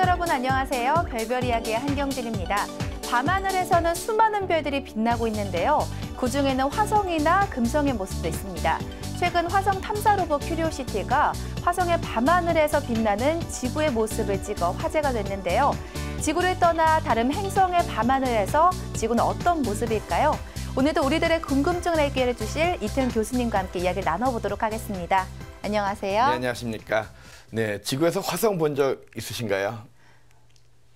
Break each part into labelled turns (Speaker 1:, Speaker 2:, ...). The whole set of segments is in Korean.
Speaker 1: 여러분 안녕하세요. 별별 이야기의 한경진입니다. 밤하늘에서는 수많은 별들이 빛나고 있는데요. 그중에는 화성이나 금성의 모습도 있습니다. 최근 화성 탐사 로봇 큐리오시티가 화성의 밤하늘에서 빛나는 지구의 모습을 찍어 화제가 됐는데요. 지구를 떠나 다른 행성의 밤하늘에서 지구는 어떤 모습일까요? 오늘도 우리들의 궁금증을 해결해 주실 이태훈 교수님과 함께 이야기를 나눠보도록 하겠습니다. 안녕하세요.
Speaker 2: 네, 안녕하십니까. 네, 지구에서 화성 본 적 있으신가요?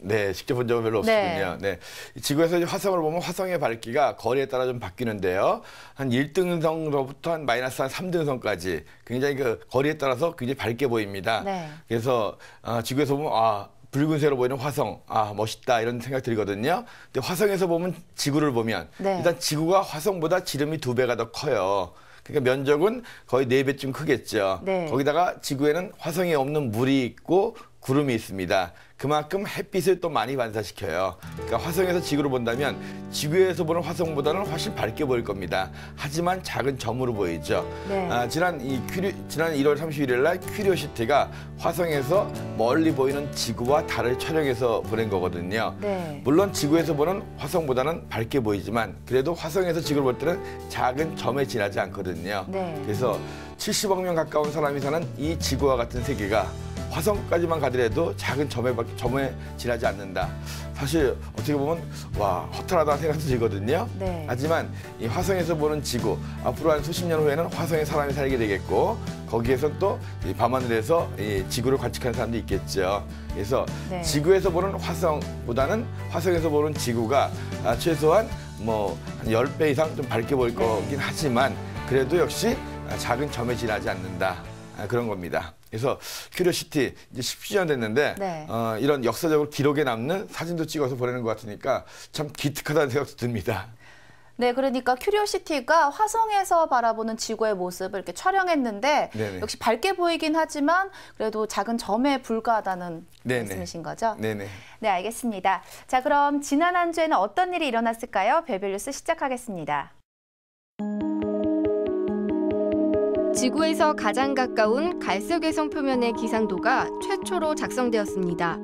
Speaker 2: 네, 직접 본 적은 별로 없군요. 네. 지구에서 화성을 보면 화성의 밝기가 거리에 따라 좀 바뀌는데요. 한 1등성으로부터 한 마이너스 한 3등성까지 굉장히 그 거리에 따라서 굉장히 밝게 보입니다. 네. 그래서 지구에서 보면 붉은색으로 보이는 화성, 멋있다 이런 생각 들거든요. 근데 화성에서 보면 지구를 보면 일단 지구가 화성보다 지름이 2배가 더 커요. 그러니까 면적은 거의 4배쯤 크겠죠. 거기다가 지구에는 화성에 없는 물이 있고 구름이 있습니다. 그만큼 햇빛을 또 많이 반사시켜요. 그러니까 화성에서 지구를 본다면 지구에서 보는 화성보다는 훨씬 밝게 보일 겁니다. 하지만 작은 점으로 보이죠. 지난 1월 31일 날 큐리오시티가 화성에서 멀리 보이는 지구와 달을 촬영해서 보낸 거거든요. 물론 지구에서 보는 화성보다는 밝게 보이지만 그래도 화성에서 지구를 볼 때는 작은 점에 지나지 않거든요. 그래서 70억 명 가까운 사람이 사는 이 지구와 같은 세계가 화성까지만 가더라도 작은 점에 지나지 않는다. 사실 어떻게 보면 허탈하다는 생각도 들거든요. 하지만 이 화성에서 보는 지구, 앞으로 한 수십 년 후에는 화성에 사람이 살게 되겠고 거기에서 또 이 밤하늘에서 이 지구를 관측하는 사람도 있겠죠. 그래서 지구에서 보는 화성보다는 화성에서 보는 지구가 최소한 한 10배 이상 좀 밝게 보일 거긴 하지만 그래도 역시 작은 점에 지나지 않는다. 그런 겁니다. 그래서 큐리오시티 이제 10주년 됐는데 이런 역사적으로 기록에 남는 사진도 찍어서 보내는 것 같으니까 참 기특하다는 생각도 듭니다.
Speaker 1: 네, 그러니까 큐리오시티가 화성에서 바라보는 지구의 모습을 이렇게 촬영했는데 역시 밝게 보이긴 하지만 그래도 작은 점에 불과하다는 말씀이신 거죠? 네, 알겠습니다. 자, 그럼 지난 한 주에는 어떤 일이 일어났을까요? 별별 뉴스 시작하겠습니다.
Speaker 3: 지구에서 가장 가까운 갈색외성 표면의 기상도가 최초로 작성되었습니다.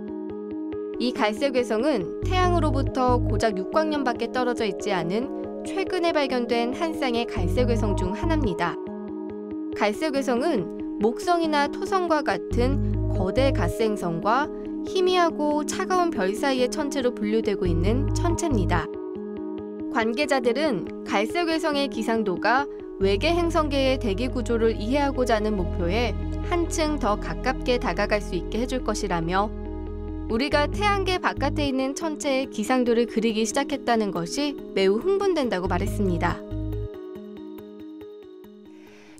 Speaker 3: 이 갈색외성은 태양으로부터 고작 6광년밖에 떨어져 있지 않은 최근에 발견된 한 쌍의 갈색외성 중 하나입니다. 갈색외성은 목성이나 토성과 같은 거대 가스행성과 희미하고 차가운 별 사이의 천체로 분류되고 있는 천체입니다. 관계자들은 갈색외성의 기상도가 외계 행성계의 대기 구조를 이해하고자 하는 목표에 한층 더 가깝게 다가갈 수 있게 해줄 것이라며 우리가 태양계 바깥에 있는 천체의 기상도를 그리기 시작했다는 것이 매우 흥분된다고 말했습니다.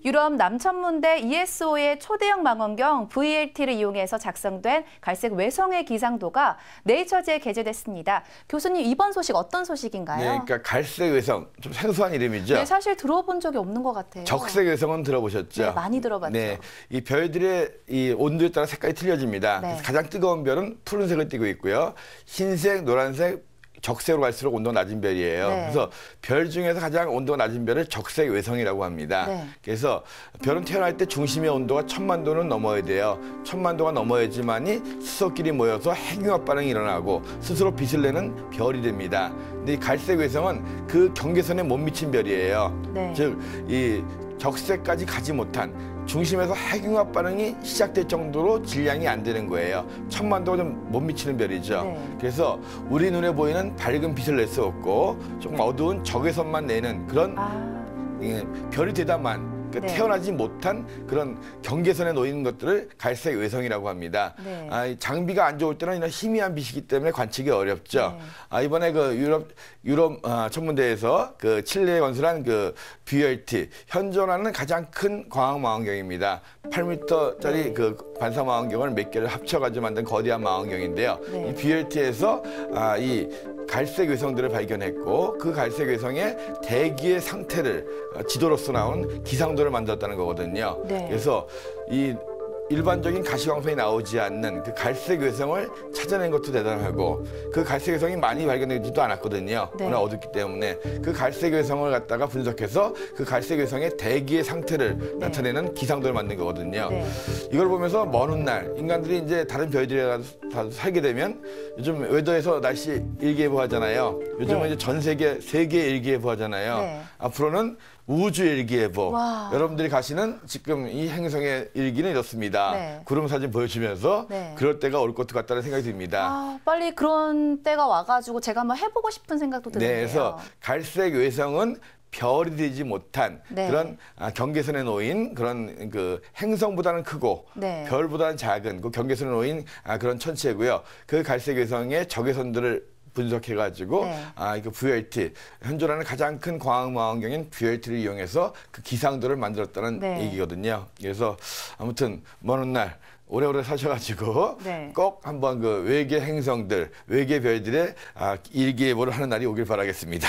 Speaker 1: 유럽 남천문대 ESO의 초대형 망원경 VLT를 이용해서 작성된 갈색 외성의 기상도가 네이처지에 게재됐습니다. 교수님, 이번 소식 어떤 소식인가요?
Speaker 2: 네, 그러니까 갈색 외성, 좀 생소한 이름이죠?
Speaker 1: 네, 사실 들어본 적이 없는 것 같아요.
Speaker 2: 적색 외성은 들어보셨죠?
Speaker 1: 네, 많이 들어봤죠.
Speaker 2: 네, 이 별들의 이 온도에 따라 색깔이 틀려집니다. 그래서 가장 뜨거운 별은 푸른색을 띠고 있고요. 흰색, 노란색, 적색으로 갈수록 온도가 낮은 별이에요. 그래서 별 중에서 가장 온도가 낮은 별을 적색 외성이라고 합니다. 그래서 별은 태어날 때 중심의 온도가 1000만 도는 넘어야 돼요. 1000만 도가 넘어야지만이 수소끼리 모여서 핵융합 반응이 일어나고 스스로 빛을 내는 별이 됩니다. 근데 이 갈색 외성은 그 경계선에 못 미친 별이에요. 즉, 이 적색까지 가지 못한 중심에서 핵융합 반응이 시작될 정도로 질량이 안 되는 거예요. 1000만 도가 좀 못 미치는 별이죠. 그래서 우리 눈에 보이는 밝은 빛을 낼 수 없고 조금 어두운 적외선만 내는 그런 별이 되다만 태어나지 못한 그런 경계선에 놓이는 것들을 갈색 외성이라고 합니다. 장비가 안 좋을 때는 이런 희미한 빛이기 때문에 관측이 어렵죠. 이번에 그 유럽 천문대에서 그 칠레에 건설한 그 VLT, 현존하는 가장 큰 광학 망원경입니다. 8m짜리 그 반사 망원경을 몇 개를 합쳐가지고 만든 거대한 망원경인데요. 이 VLT에서 이 갈색 외성들을 발견했고 그 갈색 외성의 대기의 상태를 지도로서 나온 기상도를 만들었다는 거거든요. 그래서 이 일반적인 가시광선이 나오지 않는 그 갈색 외성을 찾아낸 것도 대단하고 그 갈색 외성이 많이 발견되지도 않았거든요.
Speaker 1: 네.
Speaker 2: 워낙 어둡기 때문에 그 갈색 외성을 갖다가 분석해서 그 갈색 외성의 대기의 상태를 나타내는 기상도를 만든 거거든요.
Speaker 1: 네.
Speaker 2: 이걸 보면서 먼 훗날 인간들이 이제 다른 별들에 가서 살게 되면 요즘 웨더에서 날씨 일기예보 하잖아요. 요즘은
Speaker 1: 네.
Speaker 2: 이제 전 세계 일기예보 하잖아요.
Speaker 1: 네.
Speaker 2: 앞으로는 우주 일기예보.
Speaker 1: 와.
Speaker 2: 여러분들이 가시는 지금 이 행성의 일기는 이렇습니다.
Speaker 1: 네.
Speaker 2: 구름 사진 보여주면서
Speaker 1: 네.
Speaker 2: 그럴 때가 올 것도 같다는 생각이 듭니다.
Speaker 1: 아, 빨리 그런 때가 와가지고 제가 한번 해보고 싶은 생각도
Speaker 2: 네,
Speaker 1: 드는데요.
Speaker 2: 그래서 갈색 외성은 별이 되지 못한
Speaker 1: 네.
Speaker 2: 그런 경계선에 놓인 그런 그 행성보다는 크고
Speaker 1: 네.
Speaker 2: 별보다는 작은 그 경계선에 놓인 그런 천체고요. 그 갈색 외성의 적외선들을 분석해가지고
Speaker 1: 네.
Speaker 2: 이거 VLT 현존하는 가장 큰 광학망원경인 VLT를 이용해서 그 기상도를 만들었다는
Speaker 1: 네.
Speaker 2: 얘기거든요. 그래서 아무튼 먼 훗날 오래오래 사셔가지고
Speaker 1: 네.
Speaker 2: 꼭 한번 그 외계 행성들, 외계 별들의 일기예보를 하는 날이 오길 바라겠습니다.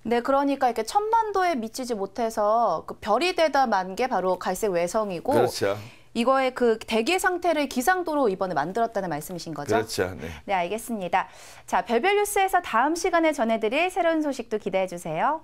Speaker 1: 네, 그러니까 이렇게 천만도에 미치지 못해서 그 별이 되다 만 게 바로 갈색 외성이고
Speaker 2: 그렇죠.
Speaker 1: 이거의 그 대기 상태를 기상도로 이번에 만들었다는 말씀이신 거죠?
Speaker 2: 그렇죠. 네.
Speaker 1: 네, 알겠습니다. 자, 별별 뉴스에서 다음 시간에 전해드릴 새로운 소식도 기대해 주세요.